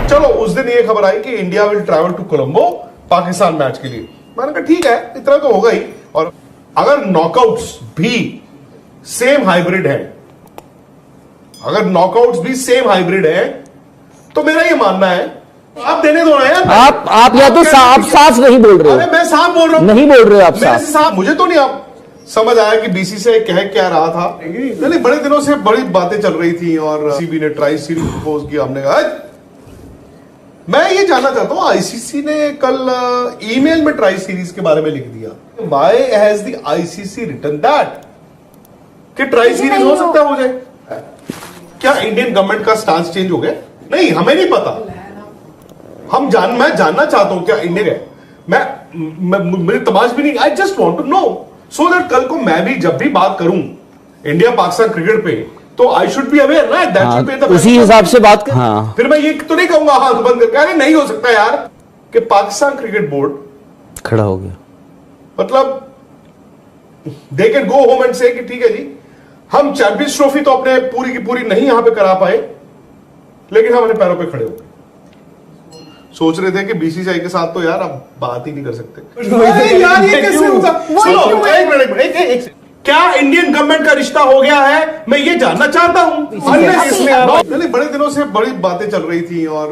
चलो उस दिन ये खबर आई कि India will travel to Colombo Pakistan match के लिए। मैंने कहा ठीक है, इतना तो होगा ही। और अगर नॉकआउट्स भी सेम हाइब्रिड है, तो मेरा ये मानना है आप देने दो ना यार। आप या तो आप साफ नहीं बोल रहे हो। अरे मैं साफ बोल रहा हूं, नहीं बोल रहे हो आप साफ। मुझे तो नहीं आप समझ आया कि बीसीसीआई कह क्या रहा था। नहीं, बड़े दिनों से बड़ी बातें चल रही थी और सीबी ने ट्राई सीरीज प्रपोज किया। हमने कहा मैं ये जानना चाहता हूं, आईसीसी ने कल ईमेल में ट्राई सीरीज के बारे में लिख दिया, why has the ICC written that कि ट्राई सीरीज हो सकता है, हो जाए। क्या इंडियन गवर्नमेंट का स्टांस चेंज हो गया? नहीं, हमें नहीं पता। मैं जानना चाहता हूं क्या इंडियन मुझे तमाश भी नहीं। I just want to know so that कल को मैं भी जब भी बात करूं इंडिया पाकिस्तान क्रिकेट पे, तो I should be aware right, that should be the उसी हिसाब से बात कर। हाँ। फिर मैं ये तो नहीं कहूंगा हाथ बंद करके अरे नहीं हो सकता यार, कि पाकिस्तान क्रिकेट बोर्ड खड़ा हो गया। मतलब they can go home and से कि ठीक है जी, हम चैंपियंस ट्रॉफी तो अपने पूरी की पूरी नहीं यहां पे करा पाए, लेकिन हम अपने पैरों पे खड़े हो गए। सोच रहे थे कि बीसीसीआई के साथ तो यार अब बात ही नहीं कर सकते। यार ये कैसे होगा? सुनो, एक मिनट, क्या इंडियन गवर्नमेंट का रिश्ता हो गया है? मैं ये जानना चाहता हूं। नहीं, बड़े दिनों से बड़ी बातें चल रही थी और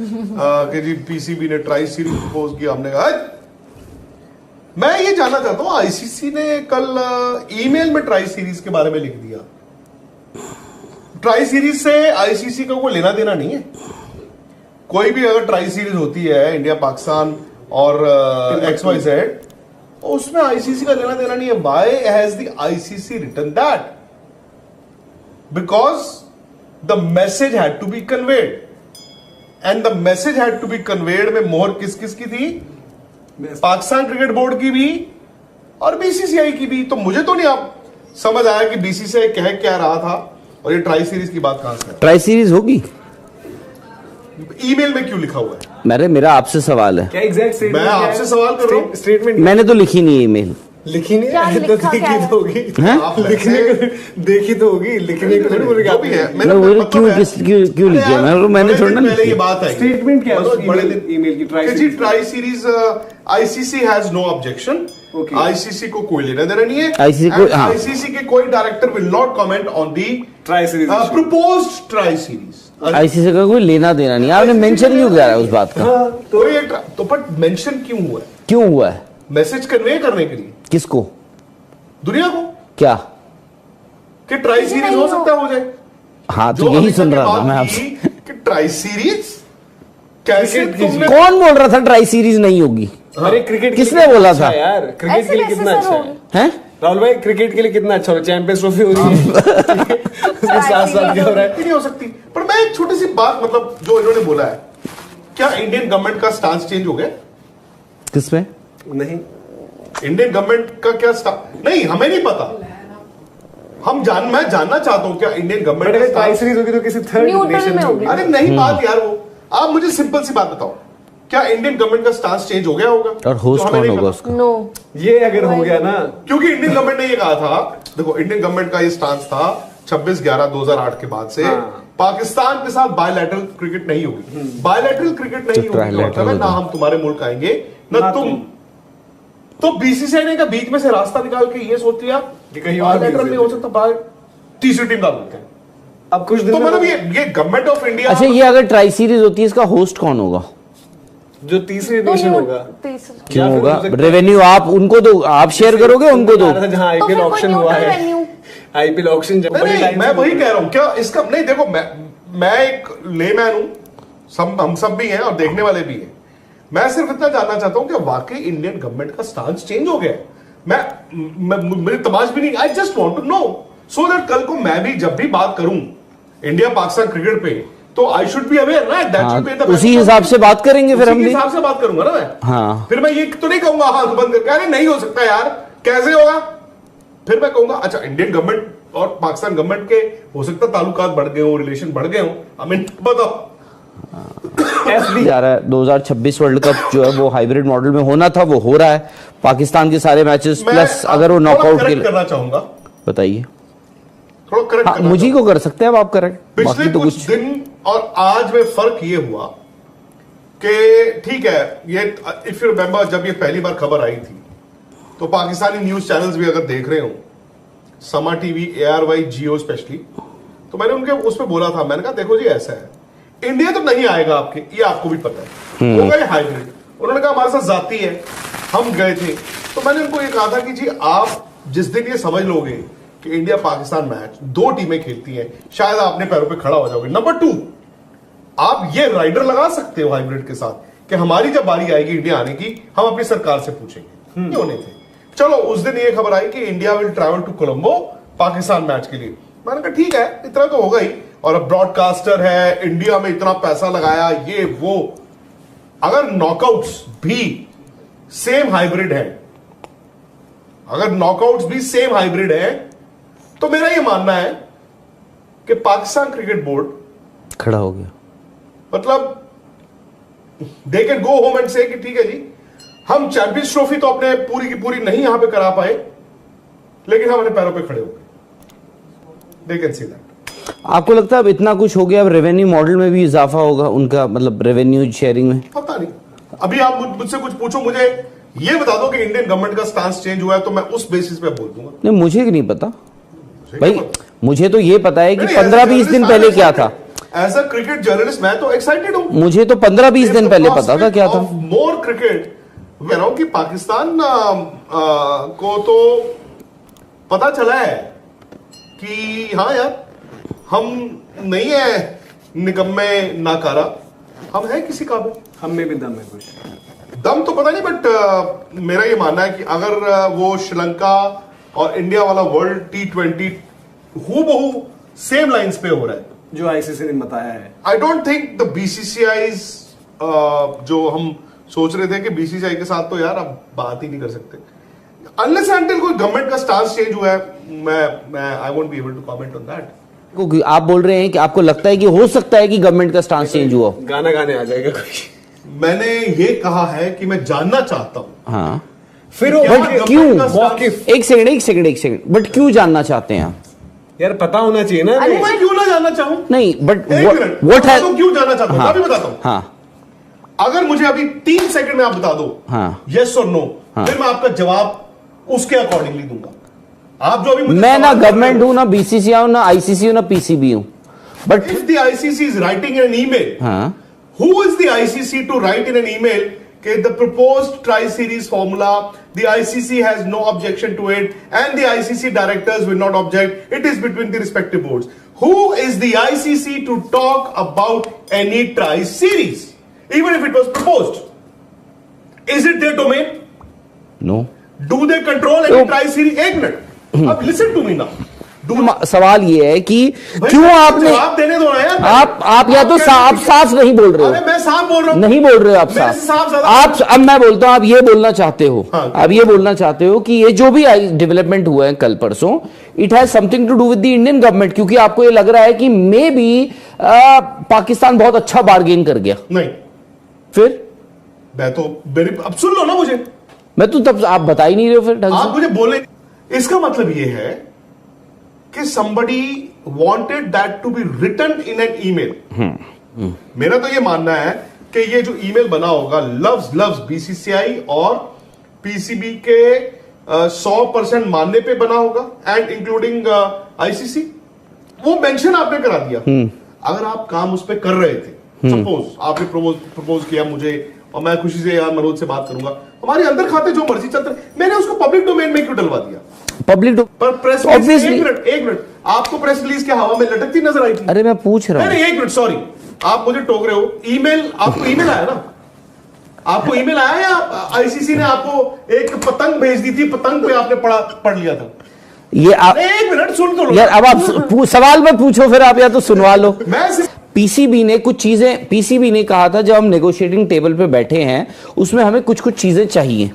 कि जी पीसीबी ने ट्राई सीरीज प्रपोज किया। हमने कहा मैं ये जानना चाहता हूं, आईसीसी ने कल ईमेल में ट्राई सीरीज के बारे में लिख दिया। ट्राई सीरीज से आईसीसी का कोई लेना देना नहीं है। कोई भी अगर ट्राई सीरीज होती है इंडिया पाकिस्तान और XYZ, उसमें आईसीसी का लेना देना नहीं है। Why has the ICC written that? Because the message had to be conveyed, and the message had to be conveyed में मोहर किस किस की थी? पाकिस्तान क्रिकेट बोर्ड की भी और बीसीसीआई की भी। तो मुझे तो नहीं आप समझ आया कि बीसीसीआई कह क्या रहा था और ये ट्राई सीरीज की बात कहां से? ट्राई सीरीज होगी, ईमेल में क्यों लिखा हुआ है? मेरा आपसे सवाल है। क्या एग्जैक्ट मैं आपसे सवाल कर रहा हूं। स्टेटमेंट मैंने तो लिखी नहीं ईमेल। लिखी नहीं है तो देखी तो होगी। लिखने को देखी तो होगी, लिखने को थोड़ी बोलेंगे आप भी है। क्यों लिखी? मैंने छोड़ना। पहले ये बात है, स्टेटमेंट क्या है बड़े दिन ईमेल की tri series ICC has no objection. ICC को कोई लेना देना नहीं है। आईसीसी के कोई director will not comment on the tri series proposed tri series. ICC का कोई लेना देना नहीं। आपने मेंशन क्यों किया है उस बात का? तो बट मेंशन क्यों हुआ है? क्यों हुआ है? मैसेज कन्वे करने के लिए। किसको? दुनिया को। क्या कि ट्राई सीरीज हो सकता है, हो जाए। हाँ, तो यही सुन रहा था मैं आपसे कि ट्राई सीरीज कैसे? कौन बोल रहा था ट्राई सीरीज नहीं होगी? अरे क्रिकेट किसने बोला था यार? क्रिकेट के लिए कितना अच्छा है राहुल भाई, क्रिकेट के लिए कितना अच्छा हो, चैंपियंस ट्रॉफी हो रही है उसके साथ साथ क्या हो रहा है? नहीं हो सकती। पर मैं एक छोटी सी बात, मतलब जो इन्होंने बोला है, क्या इंडियन गवर्नमेंट का स्टांस चेंज हो गया? किसमें? नहीं, इंडियन गवर्नमेंट का क्या स्टांस? नहीं, हमें नहीं पता। मैं जानना चाहता हूं क्या इंडियन गवर्नमेंट का ट्राई सीरीज होगी तो किसी थर्ड नेशन में होगी। अरे नहीं बात यार, वो आप मुझे सिंपल सी बात बताओ, क्या इंडियन गवर्नमेंट का स्टांस चेंज हो गया होगा? और होस्ट कौन होगा उसका? नो, ये अगर हो गया ना, क्योंकि इंडियन गवर्नमेंट ने ये कहा था, देखो इंडियन गवर्नमेंट का ये स्टांस था 26/11/2008 के बाद से पाकिस्तान के साथ बायलैटरल क्रिकेट नहीं होगी। बायलैटरल क्रिकेट नहीं होगी, ना हम तुम्हारे मुल्क आएंगे ना तुम। तो बीसीसीआई ने का बीच में से रास्ता निकाल के ये सोच लिया कि कहीं और बायलैटरल नहीं हो सकता, बाहर तीसरी टीम डाल देते हैं। अब कुछ दिन तो मतलब ये गवर्नमेंट ऑफ इंडिया। अच्छा, ये अगर ट्राई सीरीज होती है, इसका होस्ट कौन होगा? जो तीसरी नेशन होगा। क्यों होगा? रेवेन्यू आप उनको दो, आप शेयर करोगे उनको दो। जहां आईपीएल ऑक्शन हुआ है, आईपीएल ऑक्शन जब मैं वही कह रहा हूं, क्या इसका नहीं? देखो मैं एक लेमैन हूं, हम सब भी हैं और देखने वाले भी हैं। मैं सिर्फ इतना जानना चाहता हूं कि वाकई इंडियन गवर्नमेंट का स्टांस चेंज हो गया। मेरी तमाश भी नहीं। I just want to know so that कल को मैं भी जब भी बात करूं इंडिया पाकिस्तान क्रिकेट पे, तो I should be aware right, that should be the उसी हिसाब से बात करेंगे फिर हम भी। हिसाब से बात करूंगा ना मैं। हाँ, फिर मैं ये तो नहीं कहूंगा हाथ बंद करके अरे नहीं हो सकता यार, कैसे होगा? फिर मैं कहूंगा अच्छा इंडियन गवर्नमेंट और पाकिस्तान गवर्नमेंट के हो सकता ताल्लुकात बढ़ गए हो, रिलेशन बढ़ गए हो। हमें बताओ। जा रहा है 2026 वर्ल्ड कप जो है वो हाइब्रिड मॉडल में होना था, वो हो रहा है। पाकिस्तान के सारे मैचेस प्लस अगर वो नॉकआउट के लिए करना चाहूंगा, बताइए। थोड़ा करेक्ट मुझे को कर सकते हैं अब आप करेक्ट। पिछले कुछ दिन और आज में फर्क ये हुआ कि ठीक है, ये इफ यू रिमेंबर जब ये पहली बार खबर आई थी तो पाकिस्तानी न्यूज चैनल्स भी अगर देख रहे हो, समा टीवी, ARY, जियो स्पेशली, तो मैंने उनके उस पर बोला था, मैंने कहा देखो जी ऐसा है, इंडिया तो नहीं आएगा आपके, ये आपको भी पता है, होगा ये हाइब्रिड। उन्होंने कहा हमारे साथ जाती है, हम गए थे, तो मैंने उनको ये कहा था कि जी आप जिस दिन ये समझ लोगे कि इंडिया पाकिस्तान मैच 2 टीमें खेलती हैं, शायद आप अपने पैरों पे खड़ा हो जाओगे। नंबर 2, आप ये राइडर लगा सकते हो हाइब्रिड के साथ कि हमारी जब बारी आएगी इंडिया आने की, हम अपनी सरकार से पूछेंगे। ये होने थे। चलो उस दिन ये खबर आई कि India will travel to Colombo Pakistan match के लिए। मैंने कहा ठीक है, इतना तो होगा ही, और अब ब्रॉडकास्टर है, इंडिया में इतना पैसा लगाया, ये वो। अगर नॉकआउट्स भी सेम हाइब्रिड है, अगर नॉकआउट्स भी सेम हाइब्रिड है, तो मेरा ये मानना है कि पाकिस्तान क्रिकेट बोर्ड खड़ा हो गया, मतलब they can go home and से कि ठीक है जी, हम चैंपियंस ट्रॉफी तो अपने पूरी की पूरी नहीं यहां पे करा पाए, लेकिन हम अपने पैरों पे खड़े हो गए। They can see that. आपको लगता है अब इतना कुछ हो गया, अब रेवेन्यू मॉडल में भी इजाफा होगा उनका, मतलब रेवेन्यू शेयरिंग में? पता नहीं, अभी आप मुझसे कुछ पूछो, मुझे ये बता दो कि इंडियन गवर्नमेंट का स्टांस चेंज हुआ है, तो मैं उस बेसिस पे बोल दूंगा। नहीं, मुझे नहीं पता भाई, मुझे तो ये पता है कि 15-20 दिन पहले क्या था। एज अ क्रिकेट जर्नलिस्ट मैं तो एक्साइटेड हूं। मुझे तो 15-20 दिन पहले पता था क्या था। मोर क्रिकेट, कह रहा हूं कि पाकिस्तान को तो पता चला है कि हाँ यार, हम नहीं है निकम्मे नाकारा, हम है किसी काबिल, हम में भी दम है कुछ। दम तो पता नहीं, बट मेरा ये मानना है कि अगर वो श्रीलंका और इंडिया वाला वर्ल्ड T20 हूबहू सेम लाइंस पे हो रहा है जो आईसीसी ने बताया है, I don't think the BCCI's जो हम सोच रहे थे कि BCCI के साथ तो यार अब बात ही नहीं कर सकते अनलेस अंटिल कोई गवर्नमेंट का स्टांस चेंज हुआ है। मैं I won't be able to comment on that. क्योंकि आप बोल रहे हैं कि आपको लगता है कि हो सकता है कि गवर्नमेंट का स्टांस चेंज हुआ। गाना गाने आ जाएगा कोई। मैंने ये कहा है कि मैं जानना चाहता हूं। हाँ, फिर बट क्यों? वाकिफ, एक सेकंड, बट क्यों जानना चाहते हैं आप? यार पता होना चाहिए ना। मैं क्यों ना जानना चाहूं? नहीं, बट व्हाट है तो क्यों जानना चाहता हूं? हाँ, मैं भी बताता हूं। हाँ, अगर मुझे अभी 3 सेकंड में आप बता दो हाँ, यस और नो, हाँ, फिर मैं आपका जवाब उसके अकॉर्डिंगली दूंगा। आप जो अभी मुझे मैं ना गवर्नमेंट हूं, ना BCCI हूं, ना ICC हूं, ना PCB हूं, but if the ICC is writing an email, हाँ, who is the ICC to write in an email that the proposed tri-series formula, the ICC has no objection to it and the ICC directors will not object, it is between the respective boards. Who is the ICC to talk about any tri-series even if it was proposed? Is it their domain? No. Do they control any tri-series? एक minute, अब listen to me now. सवाल ये है कि क्यों आपने, जवाब देने दो ना यार। आप या तो आप साफ नहीं बोल रहे अरे हो, मैं साफ बोल रहा हूं। नहीं बोल रहे हो आप मेरे से साफ साफ। ज्यादा- आप अब मैं बोलता हूं, आप ये बोलना चाहते हो, हाँ। आप ये बोलना चाहते हो कि ये जो भी डेवलपमेंट हुआ है कल परसों, it has something to do with the Indian government, क्योंकि आपको ये लग रहा है कि मे बी पाकिस्तान बहुत अच्छा बार्गेन कर गया। नहीं, फिर मैं तो अब सुन लो ना मुझे। मैं तो तब आप बता ही नहीं रहे हो फिर ढंग आप से। मुझे बोले, इसका मतलब यह है कि somebody wanted that to be written in an email। मेरा तो ये मानना है कि ये जो ईमेल बना होगा लव्स BCCI और PCB के 100% मानने पे बना होगा, एंड इंक्लूडिंग ICC। वो मेंशन आपने करा दिया। अगर आप काम उस पर कर रहे थे, सपोज आपने प्रपोज किया मुझे, और मैं खुशी से यार मनोज से बात करूंगा, हमारे अंदर खाते जो मर्जी चलते, मैंने उसको पब्लिक डोमेन में क्यों डलवा दिया? पब्लिक पर प्रेस रिलीज, एक मिनट, आपको प्रेस रिलीज क्या हवा में लटकती नजर आई थी? अरे मैं पूछ रहा हूं। नहीं, एक मिनट, सॉरी, आप मुझे टोक रहे हो। ईमेल, आपको ईमेल आया ना? आपको ईमेल आया या ICC ने आपको एक पतंग भेज दी थी, पतंग पे आपने पढ़ लिया था? ये आप एक मिनट सुन तो लो यार, अब आप सवाल मत पूछो, फिर आप या तो सुनवा लो। मैं सिर्फ PCB ने कुछ चीजें, PCB ने कहा था जब हम नेगोशिएटिंग टेबल पे बैठे हैं उसमें हमें कुछ चीजें चाहिए,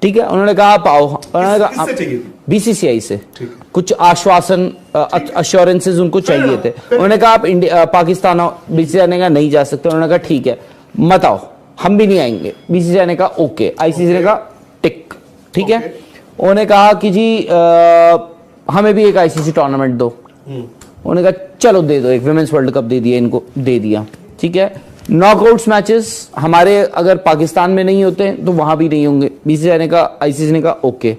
ठीक है? उन्होंने कहा आप आओ, उन्होंने कहा किससे चाहिए थी? BCCI से ठीक। कुछ आश्वासन, अश्योरेंसेस उनको चाहिए थे। उन्होंने कहा आप पाकिस्तान आओ, BCCI ने कहा नहीं जा सकते। उन्होंने कहा ठीक है मत आओ, हम भी नहीं आएंगे। BCCI ने कहा ओके, ICC ने कहा टिक, ठीक है। उन्होंने कहा कि जी हमें भी एक ICC टूर्नामेंट दो। उन्होंने कहा चलो दे दो, एक विमेंस वर्ल्ड कप दे दिया इनको, दे दिया, ठीक है। नॉकआउट्स मैचेस हमारे अगर पाकिस्तान में नहीं होते तो वहां भी नहीं होंगे, बीसीसीआई ने कहा, आईसीसी ने कहा ओके।